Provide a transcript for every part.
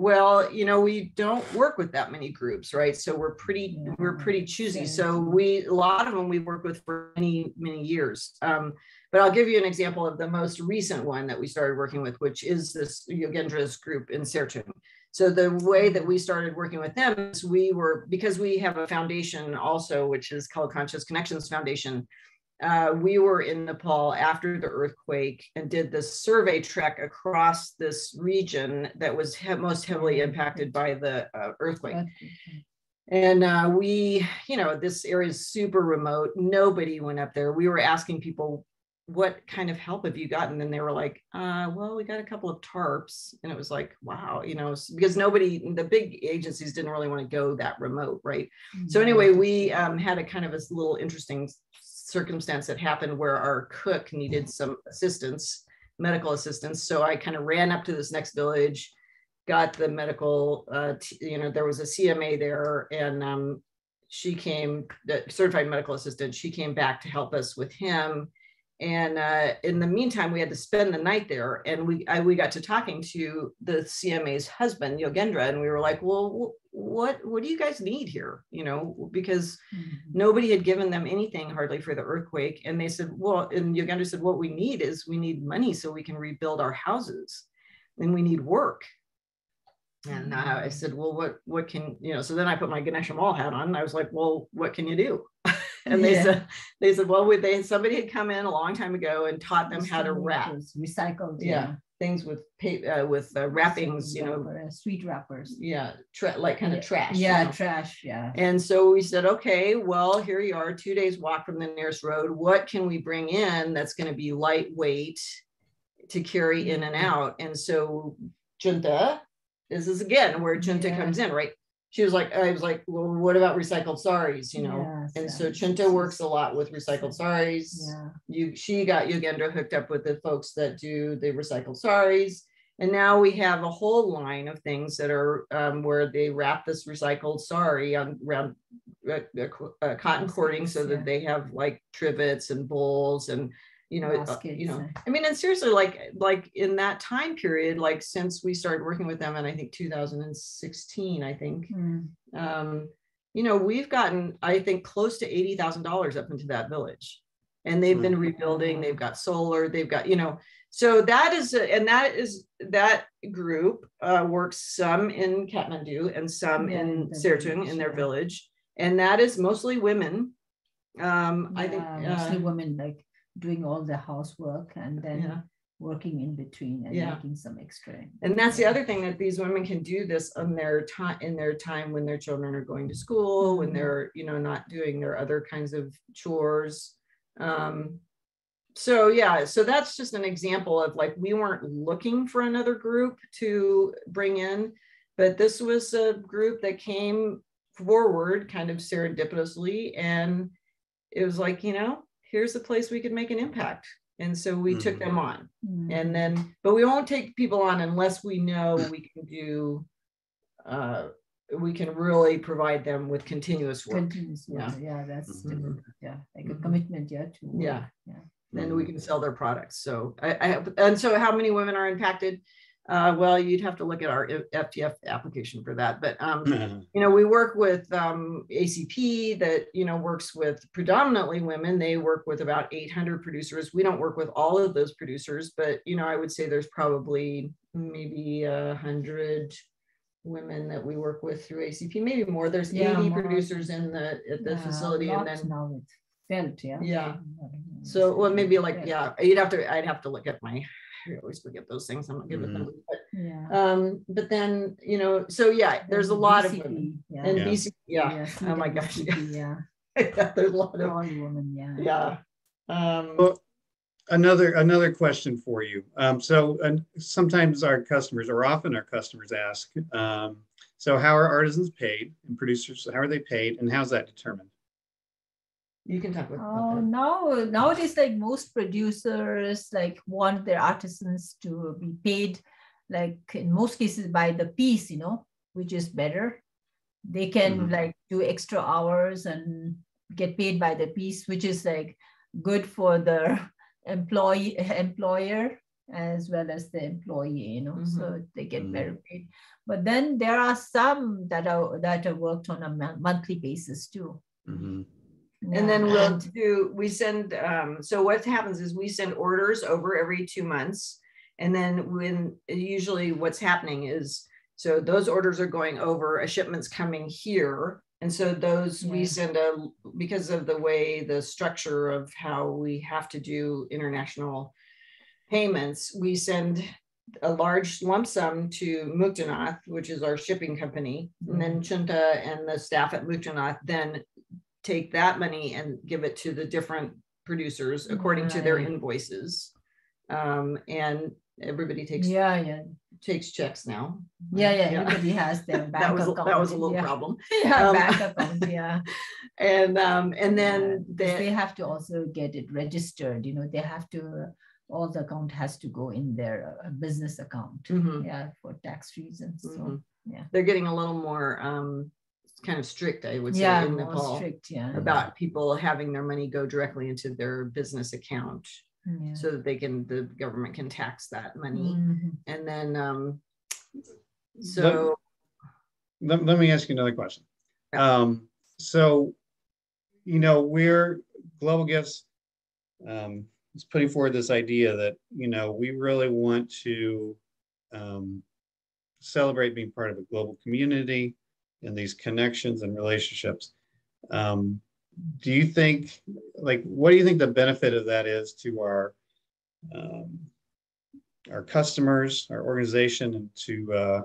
Well, we don't work with that many groups, right? So we're pretty choosy. So a lot of them we work with for many, many years. But I'll give you an example of the most recent one that we started working with, which is this Yogendra's group in Serchung. So the way that we started working with them is because we have a foundation also, which is called Conscious Connections Foundation. We were in Nepal after the earthquake and did this survey trek across this region that was most heavily impacted by the earthquake. And this area is super remote. Nobody went up there. We were asking people, what kind of help have you gotten? And they were like, well, we got a couple of tarps. And it was like, wow, because the big agencies didn't really want to go that remote, right? Mm-hmm. So anyway, we had a kind of a little interesting circumstance that happened where our cook needed some medical assistance. So I kind of ran up to this next village, got the medical, there was a CMA there, and she came, the certified medical assistant, she came back to help us with him. And in the meantime, we had to spend the night there, and we got to talking to the CMA's husband, Yogendra, and we were like, well, what do you guys need here? Because nobody had given them anything hardly for the earthquake. And they said, well, and Yogendra said, what we need money so we can rebuild our houses, and we need work. And I said, well, what can, so then I put my Ganesh Himal hat on, and I was like, well, what can you do? And they said, well, somebody had come in a long time ago and taught them how to wrap. Recycled. Things with wrappings, street wrappers. Yeah. Kind of trash. Yeah. Trash. Yeah. And so we said, okay, well, here you are, 2 days walk from the nearest road. What can we bring in that's going to be lightweight to carry in and out? And so Chunta, this is again where Chunta comes in, right? I was like, well, what about recycled saris, and so Chunta works a lot with recycled saris. She got Yogendra hooked up with the folks that do the recycled saris. And now we have a whole line of things that are where they wrap this recycled sari around cotton cording so that they have like trivets and bowls and baskets. And seriously, like in that time period, like since we started working with them in, I think 2016, we've gotten, I think, close to $80,000 up into that village, and they've been rebuilding. They've got solar, they've got, so that group works some in Kathmandu and some in Serchung in their village. And that is mostly women. I think mostly women, like doing all the housework and then working in between and making some extra. And that's the other thing, that these women can do this in their time when their children are going to school, when they're, not doing their other kinds of chores. So that's just an example of like, we weren't looking for another group to bring in, but this was a group that came forward kind of serendipitously. And it was like, here's a place we could make an impact. And so we took them on. And then, but we won't take people on unless we know we can do, we can really provide them with continuous work. That's different. Like a commitment, to Then we can sell their products. So and so how many women are impacted? Well, you'd have to look at our FTF application for that. But, we work with ACP that, works with predominantly women. They work with about 800 producers. We don't work with all of those producers, but, I would say there's probably maybe 100 women that we work with through ACP, maybe more. There's 80 producers at the facility. And then now it's felt, So, well, maybe like, I'd have to look at I always forget those things. I'm not good with them. But then, there's a lot of women. And BC, oh my gosh. There's a lot of women. Well, another question for you. Sometimes our customers, or often our customers, ask, so how are artisans paid and producers, how are they paid, and how's that determined? You can talk about that. Nowadays, like most producers want their artisans to be paid, like in most cases by the piece, which is better. They can do extra hours and get paid by the piece, which is like good for the employer as well as the employee, you know, Mm-hmm. so they get Mhm. better paid. But then there are some that are worked on a monthly basis too. Mhm. And then Yeah, we send, so what happens is we send orders over every 2 months. And then usually what's happening is, so those orders are going over, a shipment's coming here. And so those we send because of the way, the structure of how we have to do international payments, we send a large lump sum to Muktanath, which is our shipping company. And then Chunta and the staff at Muktanath then take that money and give it to the different producers according to their invoices. And everybody takes checks now. Everybody has their bank account. That was a little problem. Bank account. And then they have to also get it registered. You know, they have to. All the account has to go in their business account. For tax reasons. So they're getting a little more kind of strict, I would say, in Nepal, strict, about people having their money go directly into their business account, so that the government can tax that money. And then let me ask you another question. So, you know, Global Gifts is putting forward this idea that, you know, we really want to celebrate being part of a global community and these connections and relationships. Do you think, what do you think the benefit of that is to our customers, our organization, and to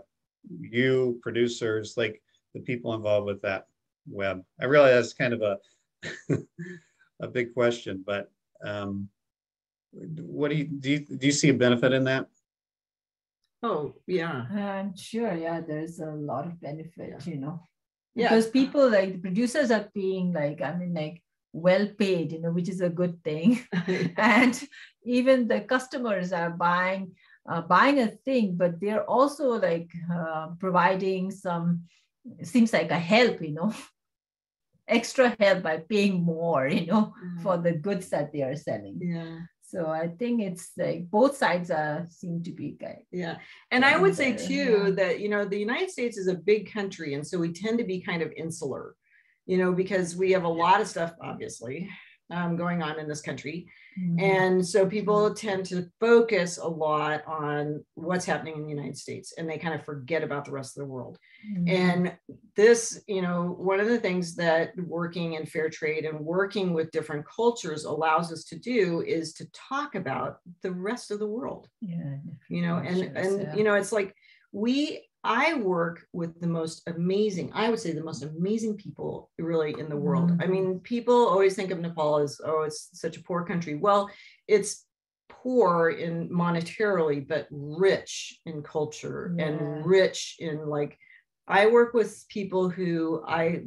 you producers, like the people involved with that web? I realize that's kind of a big question, but what do you see a benefit in that? Oh, yeah. I'm sure, there's a lot of benefit, you know, because people, like the producers are being well paid, you know, which is a good thing. And even the customers are buying a thing, but they're also providing some, seems like a help, you know, extra help by paying more, you know, for the goods that they are selling. So I think it's like both sides seem to be good. And I would say too that, you know, the United States is a big country, and so we tend to be kind of insular, you know, because we have a lot of stuff obviously going on in this country. And so people tend to focus a lot on what's happening in the United States, and they kind of forget about the rest of the world. And this, you know, one of the things that working in fair trade and working with different cultures allows us to do is to talk about the rest of the world. You know, and you know, it's like I work with the most amazing, I would say the most amazing people really in the world. I mean, people always think of Nepal as, oh, it's such a poor country. Well, it's poor in monetarily, but rich in culture and rich in I work with people who I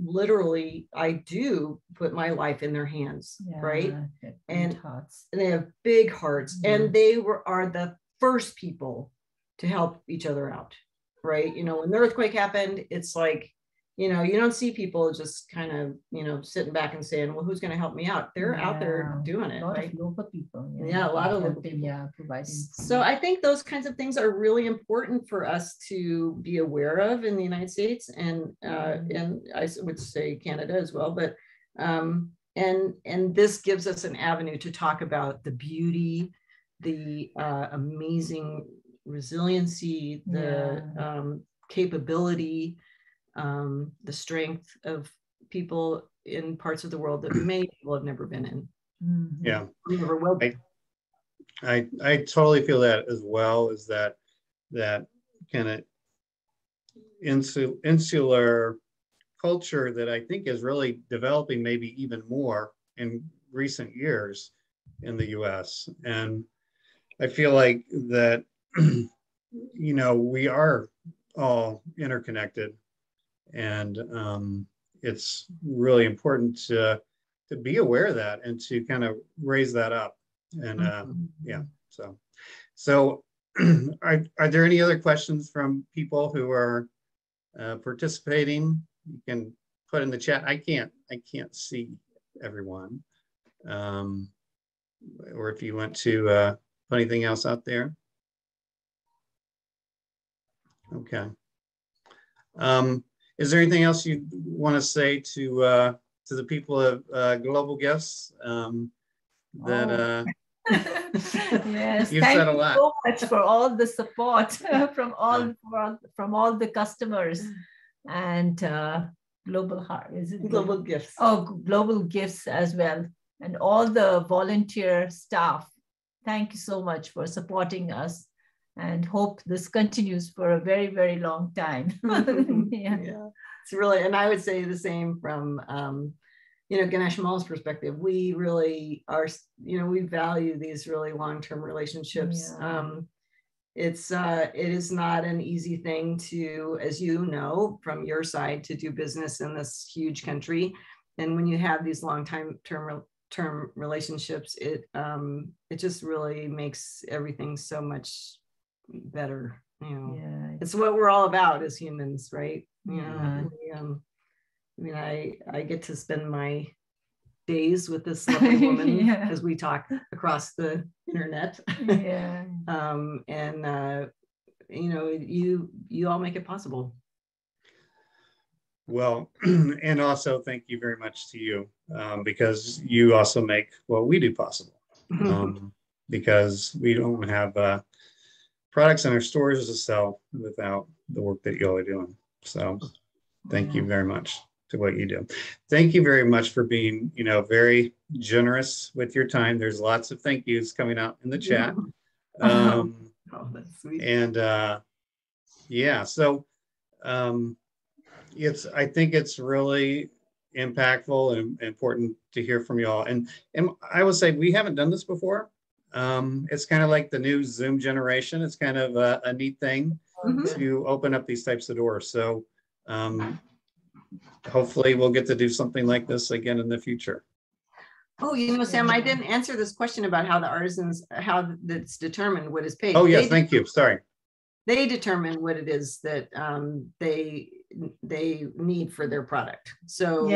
do put my life in their hands, right? And they have big hearts, and they are the first people to help each other out. Right. You know, when the earthquake happened, it's like, you know, you don't see people just kind of, you know, sitting back and saying, well, who's going to help me out? They're out there doing it. A lot of local people. A lot of local people. Providing. So I think those kinds of things are really important for us to be aware of in the United States, and I would say Canada as well. But and this gives us an avenue to talk about the beauty, the amazing resiliency, the capability, the strength of people in parts of the world that many people have never been in. Never will be. I totally feel that as well, is that kind of insular culture that I think is really developing maybe even more in recent years in the US. And I feel like that you know, we are all interconnected, and it's really important to be aware of that and to kind of raise that up. And so are there any other questions from people who are participating? You can put in the chat. I can't see everyone, or if you want to put anything else out there. Okay. Is there anything else you want to say to the people of Global Gifts? Yes, You've thank said a you lot. so much for all the support from all the customers and Global Heart. Is it Global Gifts? Oh, Global Gifts as well, and all the volunteer staff. Thank you so much for supporting us, and hope this continues for a very, very long time. Yeah, it's really, and I would say the same from Ganesh Himal's perspective. We really are, we value these really long-term relationships. Yeah. It is not an easy thing to, as you know, from your side, to do business in this huge country. And when you have these long-term relationships, it just really makes everything so much better. Yeah. It's what we're all about as humans, right? Yeah. I get to spend my days with this lovely woman Yeah. as we talk across the internet. Yeah. You all make it possible. Well, and also thank you very much to you, because you also make what we do possible. Because we don't have products in our stores to sell without the work that you all are doing. So thank you very much to what you do. Thank you very much for being, very generous with your time. There's lots of thank yous coming out in the chat. Oh, that's sweet. And yeah, so I think it's really impactful and important to hear from you all. And I would say we haven't done this before. It's kind of like the new Zoom generation. It's kind of a neat thing to open up these types of doors. So hopefully we'll get to do something like this again in the future. Oh, Sam, I didn't answer this question about how the artisans, how that's determined what is paid. Oh, yes, thank you. Sorry. They determine what it is that they need for their product. So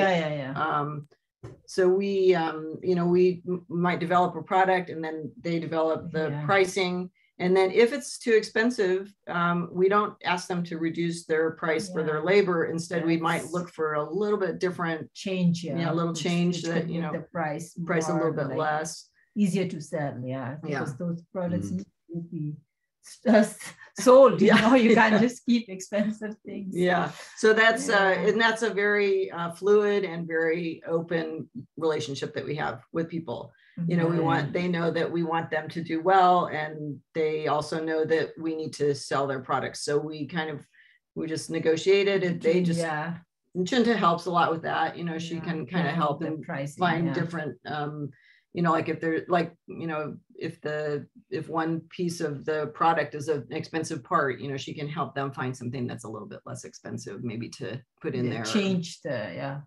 so we we might develop a product, and then they develop the pricing. And then if it's too expensive, we don't ask them to reduce their price for their labor. Instead, we might look for a little bit different change. A little change that, the price a little bit less. Easier to sell. Because those products need to be sold. You can't just keep expensive things. So that's and that's a very fluid and very open relationship that we have with people. They know that we want them to do well, and they also know that we need to sell their products. So we just negotiated it. They just, and Chunta helps a lot with that. She can kind of help and find different, like if they're like, if one piece of the product is an expensive part, she can help them find something that's a little bit less expensive, maybe to put in there. Change it a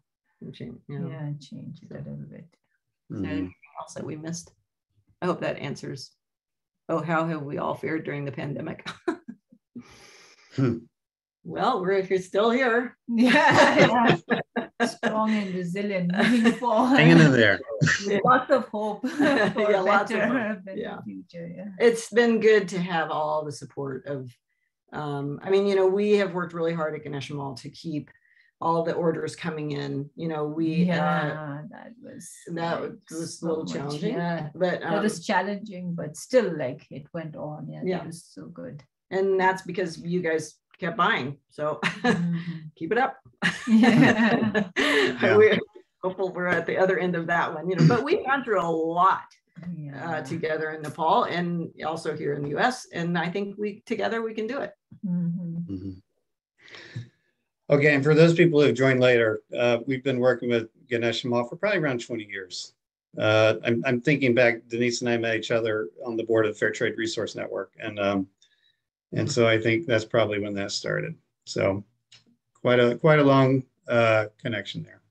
little bit. Anything else that we missed? I hope that answers. Oh, how have we all fared during the pandemic? Well, we're still here. Strong and resilient, moving forward. Hanging in there. With lots of hope for lots of better hope. future. It's been good to have all the support of, we have worked really hard at Ganesh Himal to keep all the orders coming in. That was a little challenging. But that was challenging, but still, it went on. It was so good. And that's because you guys kept buying, so keep it up. We're hopeful we're at the other end of that one, but we've gone through a lot together in Nepal and also here in the US, and I think together we can do it. Okay, and for those people who have joined later, we've been working with Ganesh Himal for probably around 20 years. I'm thinking back, Denise and I met each other on the board of the Fair Trade Resource Network, and so I think that's probably when that started. So quite a long connection there.